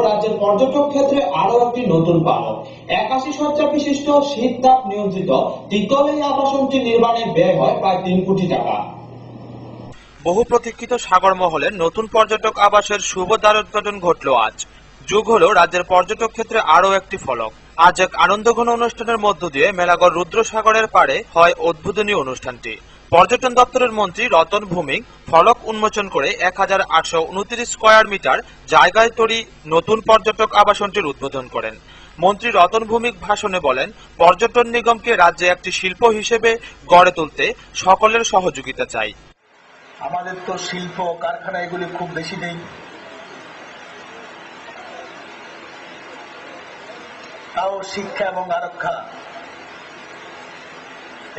রাজ্যের পর্যটক ক্ষেত্রে আরো একটি নতুন পালক। 81 শয্যা বিশিষ্ট শীত তাপ নিয়ন্ত্রিত দ্বিতল এই আবাসনটি নির্মাণে ব্যয় হয় প্রায় 3 কোটি টাকা। বহু প্রতীক্ষিত সাগরমহলের নতুন পর্যটক আবাসের শুভ দ্বারোদ্ঘাটন ঘটল আজ। যোগ হলো রাজ্যের পর্যটক ক্ষেত্রে আরও একটি ফলক। আজ এক আনন্দঘন অনুষ্ঠানের মধ্য দিয়ে মেলাগড় রুদ্রসাগরের পাড়ে হয় উদ্বোধনী অনুষ্ঠানটি। পর্যটন দপ্তরের মন্ত্রী রতন ভৌমিক ফলক উন্মোচন করে 1829 স্কয়ার মিটার জায়গায় তৈরি নতুন পর্যটক আবাসনটির উদ্বোধন করেন। মন্ত্রী রতন ভৌমিক ভাষণে বলেন, পর্যটন নিগমকে রাজ্যে একটি শিল্প হিসেবে গড়ে তুলতে সকলের সহযোগিতা চাই। আমাদের তো শিল্প কারখানা এগুলি খুব বেশি নেই, তাও শিক্ষা এবং আরক্ষা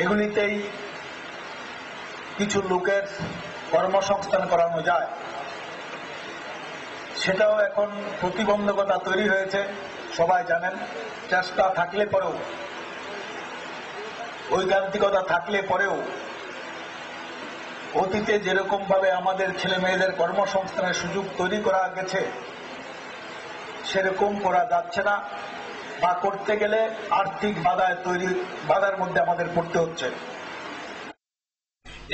এগুলিতেই কিছু লোকের কর্মসংস্থান করানো যায়, সেটাও এখন প্রতিবন্ধকতা তৈরি হয়েছে। সবাই জানেন, চেষ্টা থাকলে পরেও, ঐকান্তিকতা থাকলে পরেও অতীতে যেরকম ভাবে আমাদের ছেলে মেয়েদের কর্মসংস্থানের সুযোগ তৈরি করা গেছে সেরকম করা যাচ্ছে না, বা করতে গেলে আর্থিক বাধার মধ্যে আমাদের পড়তে হচ্ছে।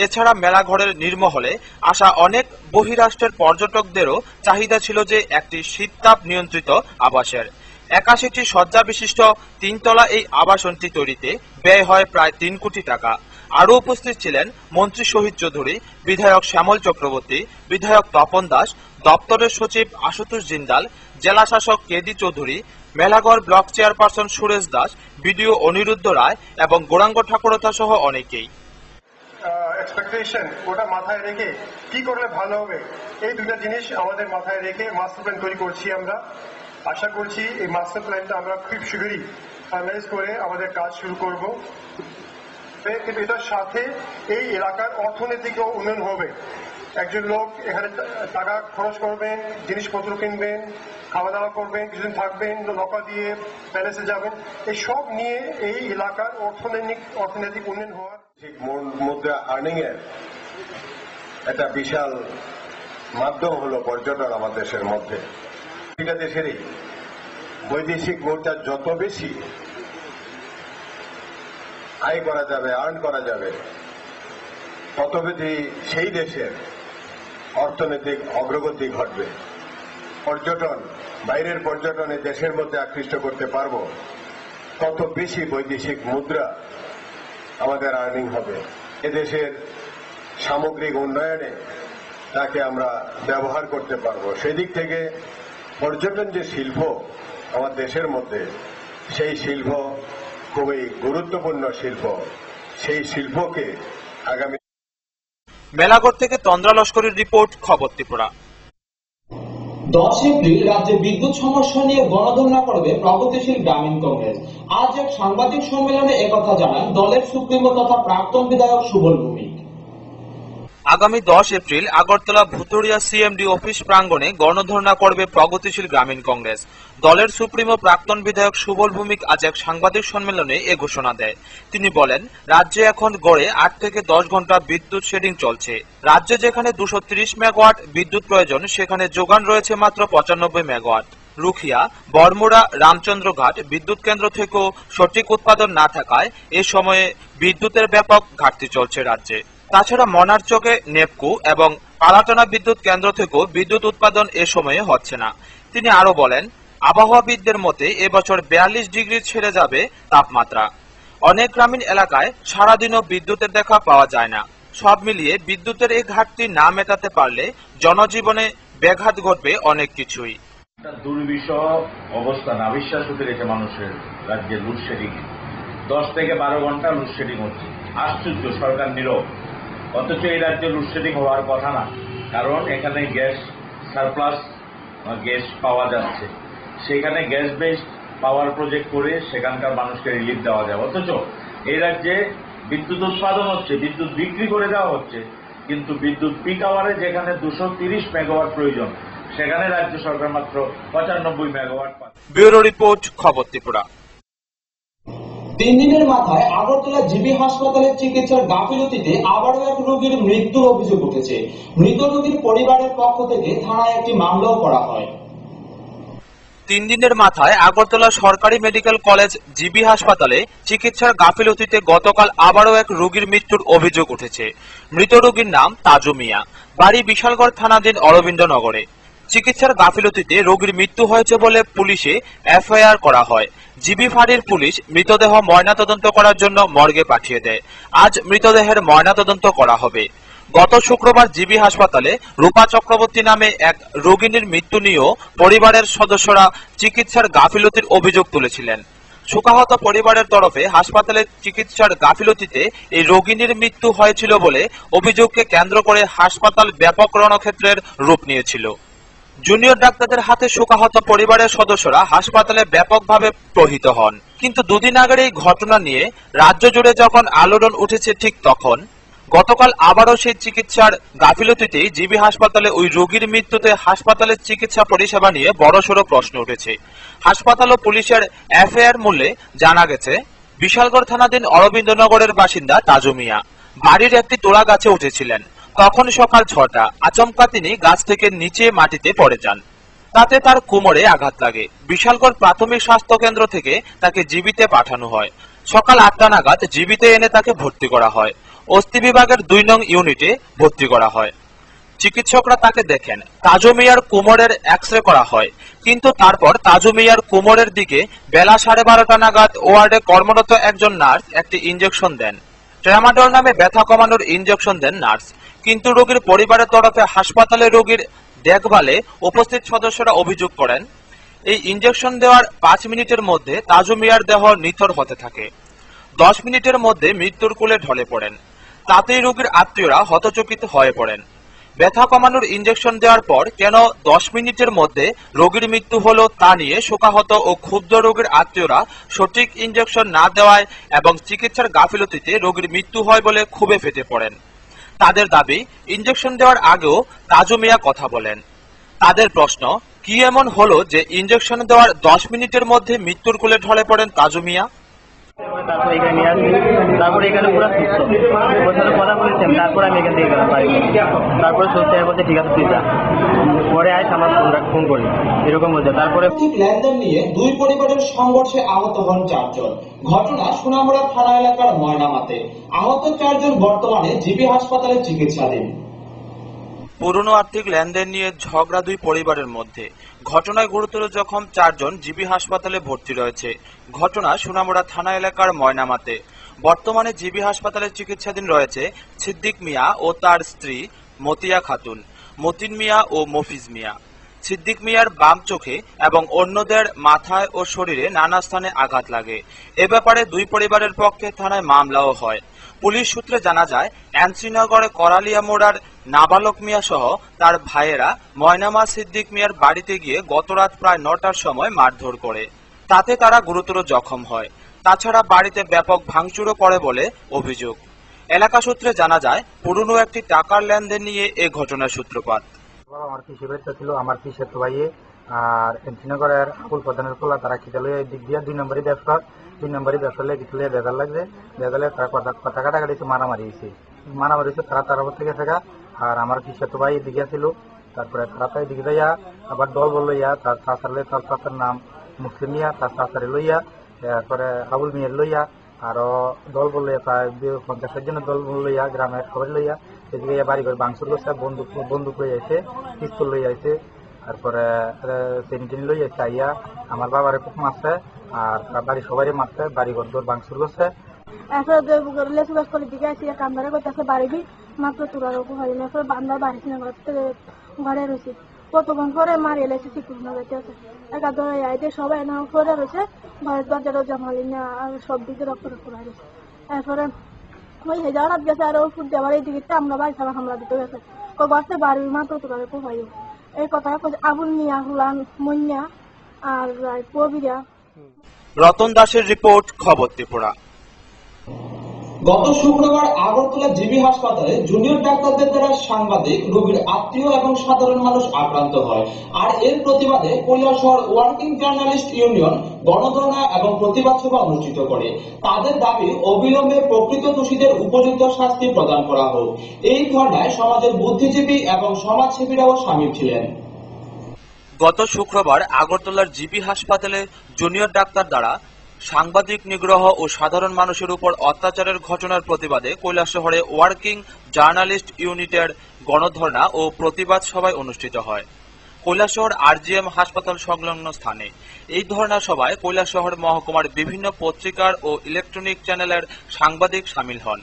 এছাড়া মেলাঘরের নির্মহলে আসা অনেক বহিরাষ্ট্রের পর্যটকদেরও চাহিদা ছিল যে একটি শীততাপ নিয়ন্ত্রিত আবাসের। 81টি শয্যা বিশিষ্ট 3তলা এই আবাসনটি তৈরিতে ব্যয় হয় প্রায় 3 কোটি টাকা। আরও উপস্থিত ছিলেন মন্ত্রী শহীদ চৌধুরী, বিধায়ক শ্যামল চক্রবর্তী, বিধায়ক তপন দাস, দপ্তরের সচিব আশুতোষ জিন্দাল, জেলা শাসক KD Chowdhury, Melaghar block chairperson Suresh Das, BDO Aniruddha Roy এবং গৌরাঙ্গ ঠাকুরতা সহ অনেকেই। এক্সপেকটেশন ওটা মাথায় রেখে কি করলে ভালো হবে, এই দুটা জিনিস আমাদের মাথায় রেখে মাস্টার প্ল্যান তৈরি করছি। আমরা আশা করছি এই মাস্টার প্ল্যানটা আমরা খুব শীঘ্রই ফাইনালাইজ করে আমাদের কাজ শুরু করব। কিন্তু এটার সাথে এই এলাকার অর্থনৈতিক উন্নয়ন হবে। একজন লোক এখানে টাকা খরচ করবেন, জিনিসপত্র কিনবেন, খাওয়া দাওয়া করবেন, কিছুদিন থাকবেন, নৌকা দিয়ে প্যালেসে যাবেন, এই সব নিয়ে এই এলাকার অর্থনৈতিক উন্নয়ন হওয়ার মুদ্রা আর্নিং এর একটা বিশাল মাধ্যম হলো পর্যটন আমাদের দেশের মধ্যে। এটা দেশেরই বৈদেশিক মুদ্রা যত বেশি আয় করা যাবে, আর্ন করা যাবে, তত বেশি সেই দেশের অর্থনৈতিক অগ্রগতি ঘটবে। পর্যটন, বাইরের পর্যটনে দেশের মধ্যে আকৃষ্ট করতে পারবো, তত বেশি বৈদেশিক মুদ্রা আমাদের আর্নিং হবে। এদেশের সামগ্রিক উন্নয়নে তাকে আমরা ব্যবহার করতে পারবো। সেদিক থেকে পর্যটন যে শিল্প আমার দেশের মধ্যে, সেই শিল্প খুবই গুরুত্বপূর্ণ শিল্প। সেই শিল্পকে আগামী। মেলাঘর থেকে তন্দ্রা লস্করের রিপোর্ট, খবর ত্রিপুরা। 10 এপ্রিল রাজ্যে বিদ্যুৎ সমস্যা নিয়ে গণধর্ণা করবে প্রগতিশীল গ্রামীণ কংগ্রেস। আজ এক সাংবাদিক সম্মেলনে একথা জানান দলের সুপ্রিমো তথা প্রাক্তন বিধায়ক সুবল ভৌমিক। আগামী 10 এপ্রিল আগরতলা ভুতুড়িয়া সিএমডি অফিস প্রাঙ্গণে গণধর্ণা করবে প্রগতিশীল গ্রামীণ কংগ্রেস। দলের সুপ্রিমো প্রাক্তন বিধায়ক সুবল ভৌমিক আজ এক সাংবাদিক সম্মেলনে এ ঘোষণা দেয়। তিনি বলেন, রাজ্যে এখন গড়ে 8 থেকে 10 ঘন্টা বিদ্যুৎ শেডিং চলছে। রাজ্যে যেখানে 230 মেগাওয়াট বিদ্যুৎ প্রয়োজন, সেখানে যোগান রয়েছে মাত্র 95 মেগাওয়াট। রুখিয়া, বড়মুড়া, রামচন্দ্রঘাট বিদ্যুৎ কেন্দ্র থেকেও সঠিক উৎপাদন না থাকায় এ সময়ে বিদ্যুতের ব্যাপক ঘাটতি চলছে রাজ্যে। তাছাড়া মনারচকে নেপকো এবং পালাটানা বিদ্যুৎ কেন্দ্র থেকেও বিদ্যুৎ উৎপাদন এ সময়ে হচ্ছে না। তিনি আরো বলেন, আবহাওয়াবিদদের মতে এবছর 42 ডিগ্রি ছেড়ে যাবে তাপমাত্রা। অনেক গ্রামীণ এলাকায় সারাদিনও বিদ্যুতের দেখা পাওয়া যায় না। সব মিলিয়ে বিদ্যুতের এই ঘাটতি না মেটাতে পারলে জনজীবনে ব্যাঘাত ঘটবে অনেক কিছুই। দুর্বিষহ অবস্থা, নাবিশ্বাস হতে গেছে মানুষের রাজ্যে লোডশেডিং। 10 থেকে 12 ঘন্টা লোডশেডিং হচ্ছে। আশ্চর্য, সরকার নীরব। অথচ এই রাজ্যে লোডশেডিং হওয়ার কথা না, কারণ এখানে গ্যাস সারপ্লাস গ্যাস পাওয়া যাচ্ছে। সেখানে গ্যাস বেসড পাওয়ার প্রজেক্ট করে সেখানকার মানুষকে রিলিফ দেওয়া যায়। অথচ এই রাজ্যে বিদ্যুৎ উৎপাদন হচ্ছে, বিদ্যুৎ বিক্রি করে দেওয়া হচ্ছে, কিন্তু বিদ্যুৎ পিক আওয়ারে যেখানে 230 মেগাওয়াট প্রয়োজন, সেখানে রাজ্য সরকার মাত্র 95 মেগাওয়াট পাচ্ছে। ব্যুরো রিপোর্ট, খবর ত্রিপুরা। 3 দিনের মাথায় আগরতলা জিবি হাসপাতালের চিকিৎসার গাফিলতিতে আবারও এক রোগীর মৃত্যুর অভিযোগ উঠেছে। মৃত রোগীর পরিবারের পক্ষ থেকে থানায় একটি মামলাও করা হয়। 3 দিনের মাথায় আগরতলা সরকারি মেডিকেল কলেজ জিবি হাসপাতালে চিকিৎসার গাফিলতিতে গতকাল আবারও এক রোগীর মৃত্যুর অভিযোগ উঠেছে। মৃত রোগীর নাম তাজু মিয়া, বাড়ি বিশালগড় থানাধীন অরবিন্দনগরে। চিকিৎসার গাফিলতিতে রোগীর মৃত্যু হয়েছে বলে পুলিশে এফআইআর করা হয়। জিবি ফাঁড়ির পুলিশ মৃতদেহ ময়নাতদন্ত করার জন্য মর্গে পাঠিয়ে দেয়। আজ মৃতদেহের ময়নাতদন্ত করা হবে। গত শুক্রবার জিবি হাসপাতালে রূপা চক্রবর্তী নামে এক রোগিনীর মৃত্যু নিয়েও পরিবারের সদস্যরা চিকিৎসার গাফিলতির অভিযোগ তুলেছিলেন। শোকাহত পরিবারের তরফে হাসপাতালের চিকিৎসার গাফিলতিতে এই রোগিনীর মৃত্যু হয়েছিল বলে অভিযোগকে কেন্দ্র করে হাসপাতাল ব্যাপক রণক্ষেত্রের রূপ নিয়েছিল। জুনিয়র ডাক্তারদের হাতে শোকাহত পরিবারের সদস্যরা হাসপাতালে ব্যাপকভাবে প্রহৃত হন। কিন্তু দুদিন আগের এই ঘটনা নিয়ে রাজ্য জুড়ে যখন আলোড়ন উঠেছে, ঠিক তখন গতকাল আবারও সেই চিকিৎসার গাফিলতিতেই জিবি হাসপাতালে ওই রোগীর মৃত্যুতে হাসপাতালের চিকিৎসা পরিষেবা নিয়ে বড়সড় প্রশ্ন উঠেছে। হাসপাতাল ও পুলিশের এফআইআর মূল্যে জানা গেছে, বিশালগড় থানাধীন অরবিন্দনগরের বাসিন্দা তাজু মিয়া বাড়ির একটি তোড়া গাছে উঠেছিলেন। তখন সকাল 6টা। আচমকা তিনি গাছ থেকে নিচে মাটিতে পড়ে যান। তাতে তার কোমরে আঘাত লাগে। বিশালগড় প্রাথমিক স্বাস্থ্য কেন্দ্র থেকে তাকে জিবিতে পাঠানো হয়। সকাল 8টা নাগাদ জিবিতে এনে তাকে ভর্তি করা হয়। অস্থি বিভাগের 2 নং ইউনিটে ভর্তি করা হয়। চিকিৎসকরা তাকে দেখেন। তাজু মিয়ার কোমরের এক্সরে করা হয়, কিন্তু তারপর তাজু মিয়ার কোমরের দিকে বেলা 12:30টা নাগাদ ওয়ার্ডে কর্মরত একজন নার্স একটি ইনজেকশন দেন। ট্রামাডল নামে ব্যথা কমানোর ইনজেকশন দেন নার্স। কিন্তু রোগীর পরিবারের তরফে হাসপাতালে রোগীর দেখভালে উপস্থিত সদস্যরা অভিযোগ করেন, এই ইনজেকশন দেওয়ার 5 মিনিটের মধ্যে তাজু মিয়ার দেহ নিথর হতে থাকে। 10 মিনিটের মধ্যে মৃত্যুর কোলে ঢলে পড়েন। তাতেই রোগীর আত্মীয়রা হতচকিত হয়ে পড়েন। ব্যথা কমানোর ইনজেকশন দেওয়ার পর কেন 10 মিনিটের মধ্যে রোগীর মৃত্যু হলো তা নিয়ে শোকাহত ও ক্ষুব্ধ রোগীর আত্মীয়রা সঠিক ইনজেকশন না দেওয়ায় এবং চিকিৎসার গাফিলতিতে রোগীর মৃত্যু হয় বলে ক্ষোভে ফেটে পড়েন। তাদের দাবি, ইনজেকশন দেওয়ার আগেও তাজু মিয়া কথা বলেন। তাদের প্রশ্ন, কি এমন হলো যে ইনজেকশন দেওয়ার 10 মিনিটের মধ্যে মৃত্যুর কোলে ঢলে পড়েন তাজু মিয়া? তারপর এখানে নিয়ে আসি, তারপরে এখানে পুরো সুস্থ ওর সাথে কথা বলেছেন। তারপর আমি এখান থেকে গেলাম বাড়ি। তারপরে সুস্থ হয়ে বলছে ঠিক আছে তুই যা, পরে আয় আমার ফোন করি, এরকম বলছে। তারপরে আর্থিক লেনদেন নিয়ে দুই পরিবারের সংঘর্ষে আহত হন 4 জন। ঘটনা সোনামুড়া থানা এলাকার ময়নামাতে। আহত 4 জন বর্তমানে জিবি হাসপাতালে চিকিৎসাধীন। পুরনো আর্থিক লেনদেন নিয়ে ঝগড়া দুই পরিবারের মধ্যে। ঘটনায় গুরুতর জখম 4 জন জিবি হাসপাতালে ভর্তি রয়েছে। ঘটনা সোনামুড়া থানা এলাকার ময়নামাতে। বর্তমানে জিবি হাসপাতালে চিকিৎসাধীন রয়েছে সিদ্দিক মিয়া ও তার স্ত্রী মতিয়া খাতুন, মতিন মিয়া ও মফিজ মিয়া। সিদ্দিক মিয়ার বাম চোখে এবং অন্যদের মাথায় ও শরীরে নানা স্থানে আঘাত লাগে। এ ব্যাপারে দুই পরিবারের পক্ষে থানায় মামলাও হয়। পুলিশ সূত্রে জানা যায়, এনসিনগরে করালিয়া মোড়ার নাবালক মিয়া সহ তার ভাইয়েরা ময়নামা সিদ্দিক মিয়ার বাড়িতে গিয়ে গতরাত প্রায় 9টার সময় মারধর করে। তাতে তারা গুরুতর জখম হয়। তাছাড়া বাড়িতে ব্যাপক ভাঙচুরও করে বলে অভিযোগ। এলাকা সূত্রে জানা যায়, পুরনো একটি টাকার লেনদেন নিয়ে এ ঘটনার সূত্রপাত। আমার পিসি বাড়িতে ছিল, আমার পিসের তো ভাইয়ে আর এনসিনগরের আবুল প্রধানের খোলা, তারা খিদালে দিক দিয়ে 2 নম্বরই ব্যবসা লেগে গেছিল। বেজাল লাগছে, বেজালে তারা কথা কাটাকাটি মারামারি হয়েছে। তারা থেকে থাকা আর আমার পিসের তো ভাই এদিকে ছিল। তারপরে তারা তো এদিকে যাইয়া আবার দল বল লইয়া তার চাচার নাম মুসলিম মিয়া, তার চাচারে লইয়া, তারপরে আবুল মিয়ার লইয়া আরো দল বল লইয়া প্রায় 50 জনের দল বল লইয়া গ্রামের সবাই লইয়া এদিকে বাড়ি ঘর ভাঙচুর করছে। বন্দুক লই আইছে, পিস্তল লই আইছে, তারপরে সেনিটিন লই আইছে। আইয়া আমার বাবারে খুব মারছে আর বাড়ি সবাই মারছে, বাড়ি ঘর দর ভাঙচুর করছে। মাত্র তোরার হয় না, বান্ধা বাড়ি ঘরে রয়েছে। কতক্ষণ পরে মারি এলেছে চিকুনা বেঁচে আছে। একা ধরে আইতে সবাই না করে রয়েছে, ঘরের দরজাটা জমালি না আর সব দিকে রক্ত রয়েছে। এরপরে ওই হেজারাত গেছে আর ওষুধ দেওয়ার এই দিকে আমরা বাড়ি ছাড়া হামলা দিতে গেছে। ও বাড়তে বাড়ি মাত্র তোরারে পোহাই এই কথা আবুল মিয়া, হুলান মন্যা আর কবিরা। রতন দাসের রিপোর্ট, খবর ত্রিপুরা। গত শুক্রবার আগরতলা জিবি হাসপাতালে জুনিয়র ডাক্তারদের দ্বারা সাংবাদিক, রোগীর আত্মীয় এবং সাধারণ মানুষ আক্রান্ত হয়। আর এর প্রতিবাদে কৈলাসহর ওয়ার্কিং জার্নালিস্ট ইউনিয়ন গণধর্ণা এবং প্রতিবাদ সভা অনুষ্ঠিত করে। তাদের দাবি, অবিলম্বে প্রকৃত দোষীদের উপযুক্ত শাস্তি প্রদান করা হোক। এই ধর্ণায় সমাজের বুদ্ধিজীবী এবং সমাজসেবীরাও সামিল ছিলেন। গত শুক্রবার আগরতলার জিবি হাসপাতালে জুনিয়র ডাক্তার দ্বারা সাংবাদিক নিগ্রহ ও সাধারণ মানুষের উপর অত্যাচারের ঘটনার প্রতিবাদে কৈলাসহরে ওয়ার্কিং জার্নালিস্ট ইউনিটের গণধর্ণা ও প্রতিবাদ সভায় অনুষ্ঠিত হয় কৈলাসহর আরজিএম হাসপাতাল সংলগ্ন স্থানে। এই ধর্ণা সভায় কৈলাসহর মহকুমার বিভিন্ন পত্রিকার ও ইলেকট্রনিক চ্যানেলের সাংবাদিক সামিল হন।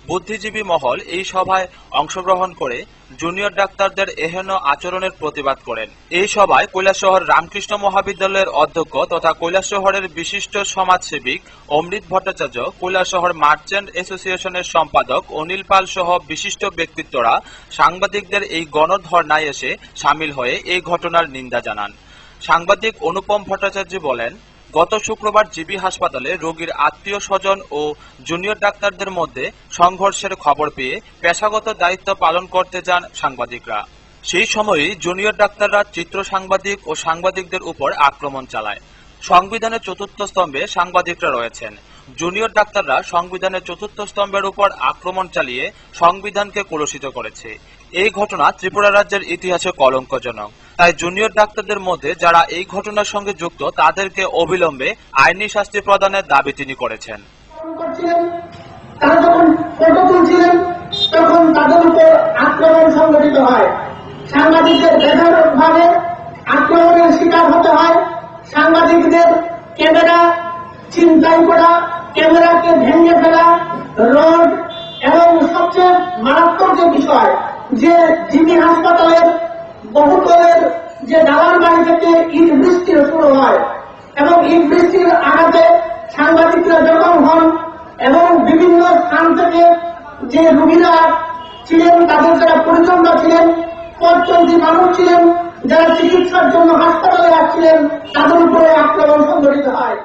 বুদ্ধিজীবী মহল এই সভায় অংশগ্রহণ করে জুনিয়র ডাক্তারদের এহেন আচরণের প্রতিবাদ করেন। এই সভায় কৈলাসহর রামকৃষ্ণ মহাবিদ্যালয়ের অধ্যক্ষ তথা কৈলাসহরের বিশিষ্ট সমাজসেবিক অমৃত ভট্টাচার্য, কৈলাসহর মার্চেন্ট অ্যাসোসিয়েশনের সম্পাদক অনিল পাল সহ বিশিষ্ট ব্যক্তিত্বরা সাংবাদিকদের এই গণধর্ণায় এসে সামিল হয়ে এই ঘটনার নিন্দা জানান। সাংবাদিক অনুপম ভট্টাচার্য বলেন, গত শুক্রবার জিবি হাসপাতালে রোগীর আত্মীয় স্বজন ও জুনিয়র ডাক্তারদের মধ্যে সংঘর্ষের খবর পেয়ে পেশাগত দায়িত্ব পালন করতে যান সাংবাদিকরা। সেই সময়ই জুনিয়র ডাক্তাররা চিত্র সাংবাদিক ও সাংবাদিকদের উপর আক্রমণ চালায়। সংবিধানের চতুর্থ স্তম্ভে সাংবাদিকরা রয়েছেন। জুনিয়র ডাক্তাররা সংবিধানের চতুর্থ স্তম্ভের উপর আক্রমণ চালিয়ে সংবিধানকে কলুষিত করেছে। এই ঘটনা ত্রিপুরা রাজ্যের ইতিহাসে কলঙ্কজনক। তাই জুনিয়র ডাক্তারদের মধ্যে যারা এই ঘটনার সঙ্গে যুক্ত তাদেরকে অবিলম্বে আইনি শাস্তি প্রদানের দাবি তিনি করেছেন। তারা যখন ফটো তুলছিলেন তখন তাদের উপর আক্রমণ সংঘটিত হয়। সাংবাদিকদের বেধড়কভাবে আক্রমণের শিকার হতে হয়। সাংবাদিকদের ক্যামেরা ছিনতাই করা, ক্যামেরাকে ভেঙে ফেলা, রড এবং সবচেয়ে মারাত্মক যে বিষয় যে জিবি হাসপাতালের বহুতলের যে দালান বাড়ি থেকে ইট বৃষ্টি শুরু হয় এবং ইট বৃষ্টির আঘাতে সাংবাদিকরা জখম হন এবং বিভিন্ন স্থান থেকে যে রোগীরা ছিলেন তাদের যারা পরিজনরা ছিলেন, পথচলতি মানুষ ছিলেন, যারা চিকিৎসার জন্য হাসপাতালে আসছিলেন তাদের উপরে আক্রমণ সংঘটিত হয়।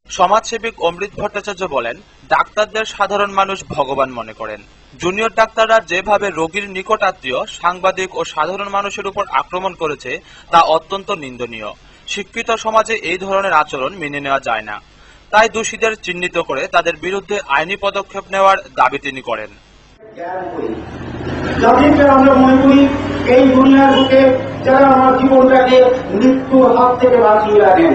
সমাজসেবিক অমৃত ভট্টাচার্য বলেন, ডাক্তারদের সাধারণ মানুষ ভগবান মনে করেন। জুনিয়র ডাক্তাররা যেভাবে রোগীর নিকট আত্মীয় সাংবাদিক ও সাধারণ মানুষের উপর আক্রমণ করেছে তা অত্যন্ত নিন্দনীয়। শিক্ষিত সমাজে এই ধরনের আচরণ মেনে নেওয়া যায় না। তাই দোষীদের চিহ্নিত করে তাদের বিরুদ্ধে আইনি পদক্ষেপ নেওয়ার দাবি তিনি করেন। যাদেরকে আমরা মনে করি এই দুনিয়ার বুকে যারা আমার জীবনটাকে মৃত্যুর হাত থেকে বাঁচিয়ে রাখেন,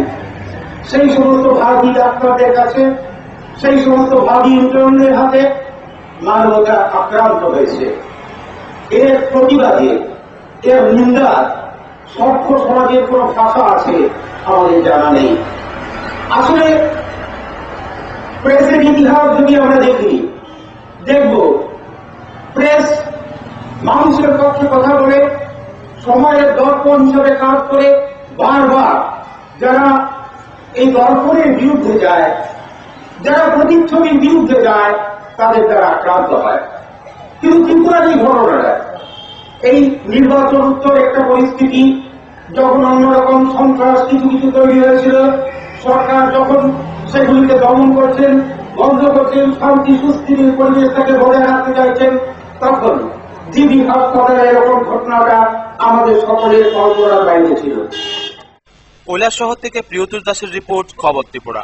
সেই সমস্ত ভাবি ডাক্তারদের কাছে, সেই সমস্ত ভাবি ইন্টার্নদের হাতে মানবতা আক্রান্ত হয়েছে। এর প্রতিবাদে, এর নিন্দা সভ্য সমাজের কোন ভাষা আছে আমাদের জানা নেই। আসলে প্রেসের ইতিহাস যদি আমরা দেখব প্রেস মানুষের পক্ষে কথা বলে সময়ের দর্পণ হিসেবে কাজ করে বারবার যারা এই দর্পণের বিরুদ্ধে যায়, যারা প্রতিচ্ছবির বিরুদ্ধে যায় তাদের দ্বারা আক্রান্ত হয়। কিন্তু ত্রিপুরার এই ঘটনাটা এই নির্বাচন উত্তর একটা পরিস্থিতি যখন অন্যরকম সন্ত্রাস কিছু কিছু তৈরি হয়েছিল, সরকার যখন সেগুলিকে দমন করছেন, বন্ধ করছেন, শান্তি সুস্থির পরিবেশটাকে বজায় রাখতে চাইছেন, তখন জিবি হাসপাতালে এরকম ঘটনাটা আমাদের সকলের কল্পনার বাইরে ছিল। কৈলাসহর থেকে প্রিয়তুষ দাসের রিপোর্ট, খবর ত্রিপুরা।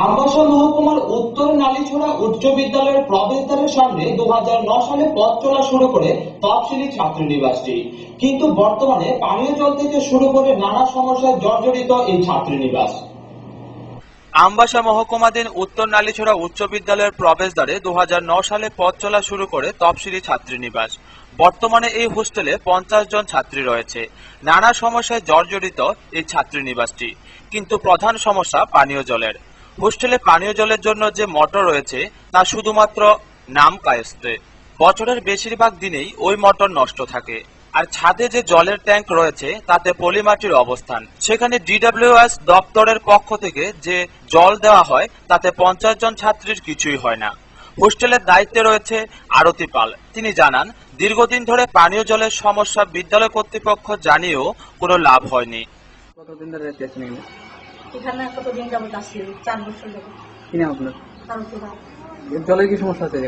আমবাসা মহকুমার উত্তর নালিছড়া উচ্চ বিদ্যালয়ের প্রবেশদ্বারের সামনে 2009 সালে পথ চলা শুরু করে তফসিলি ছাত্রীনিবাসটি, কিন্তু বর্তমানে পানীয় জল থেকে শুরু করে নানা সমস্যায় জর্জরিত এই ছাত্রীনিবাস। আমবাসা মহকুমাধীন উত্তর নালিছড়া উচ্চ বিদ্যালয়ের প্রবেশদ্বারে 2009 সালে পথ চলা শুরু করে তফসিলি ছাত্রীনিবাস। বর্তমানে এই হোস্টেলে 50 জন ছাত্রী রয়েছে। নানা সমস্যায় জর্জরিত এই ছাত্রীনিবাসটি, কিন্তু প্রধান সমস্যা পানীয় জলের। হোস্টেলে পানীয় জলের জন্য যে মোটর রয়েছে তা শুধুমাত্র নাম কায়স্তে। বছরের বেশিরভাগ দিনেই ওই মোটর নষ্ট থাকে। আর ছাদে যে জলের ট্যাঙ্ক রয়েছে তাতে পলিমাটির অবস্থান। সেখানে DWS দপ্তরের পক্ষ থেকে যে জল দেওয়া হয় তাতে 50 জন ছাত্রীর কিছুই হয় না। হোস্টেলের দায়িত্বে রয়েছে আরতি পাল। তিনি জানান, দীর্ঘদিন ধরে পানীয় জলের সমস্যা বিদ্যালয় কর্তৃপক্ষ জানিয়েও কোনো লাভ হয়নি। কতদিন ধরে রেখেছেন এখানে? কতদিন যাবত আসছি, 4 বছর যাবত। কি নাম আপনার? জলের কি সমস্যা আছে?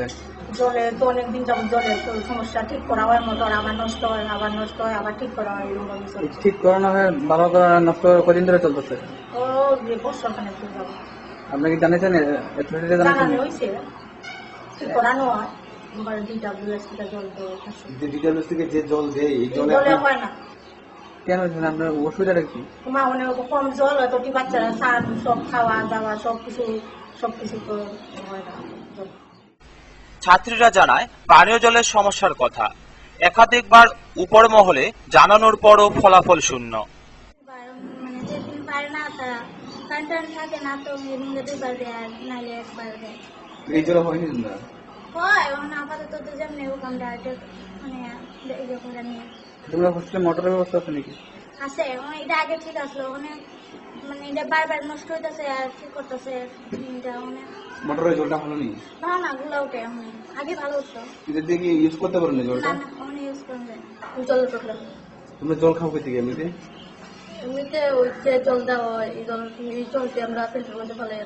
জলে তো অনেকদিন যাবত জলের সমস্যা, ঠিক করা হয়, মোটর আবার নষ্ট হয়, আবার নষ্ট হয়, আবার ঠিক করা হয়। ঠিক করানো হয়, ভালো করা নষ্ট কদিন ধরে চলতেছে? ও বছর খানেক যাব। আপনি কি জানেন? জানানো হয়েছে, ঠিক করানো হয়। DWS থেকে জল দেয়, DWS থেকে যে জল দেয় এই জলে হয় না। কেন হয়েছে আপনার অসুবিধাটা কি? মা মানে কম জল হয় তো বাচ্চারা স্নান সব খাওয়া দাওয়া সবকিছু তো হয় না। ছাত্রীরা জানায় পানীয় জলের সমস্যার কথা। একাধিকবার উপর মহলে জানানোর পরও ফলাফল শূন্য। মানে যেদিন পারে না তারা কারেন্ট থাকে না তো দিনে 2বার দেয় আর নাইলে 1বার দেয়। এই জল হয়নি না? হয় মানে আপাতত তো যেমনি ওখান মানে ইয়ে করে নিয়ে তোমরা হোস্টেলে মোটরের ব্যবস্থা আছে নাকি? আছে এটা আগে ঠিক আসলো অনেক মানে এটা বারবার নষ্ট হইতেছে আর ঠিক করতেছে এটা অনেক। মোটরের জলটা ভালো নেই? না গুলা উঠে আগে ভালো হতো। এটা দিয়ে কি ইউজ করতে পারেন না জলটা? না অনেক ইউজ করেন যায় জল উঠলো। তোমরা জল খাও কোথা থেকে এমনিতে? এমনিতে ওই যে জল দেওয়া হয় এই জলটি আমরা ফিল্টার মধ্যে ফেলে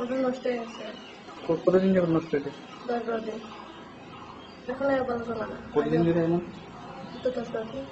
ওটা নষ্ট হয়ে গেছে। কতদিন যাবত নষ্ট হয়েছে? 10-12 দিন এখন আর ভালো চলে না। কতদিন ধরে এমন? তো 10-12 দিন।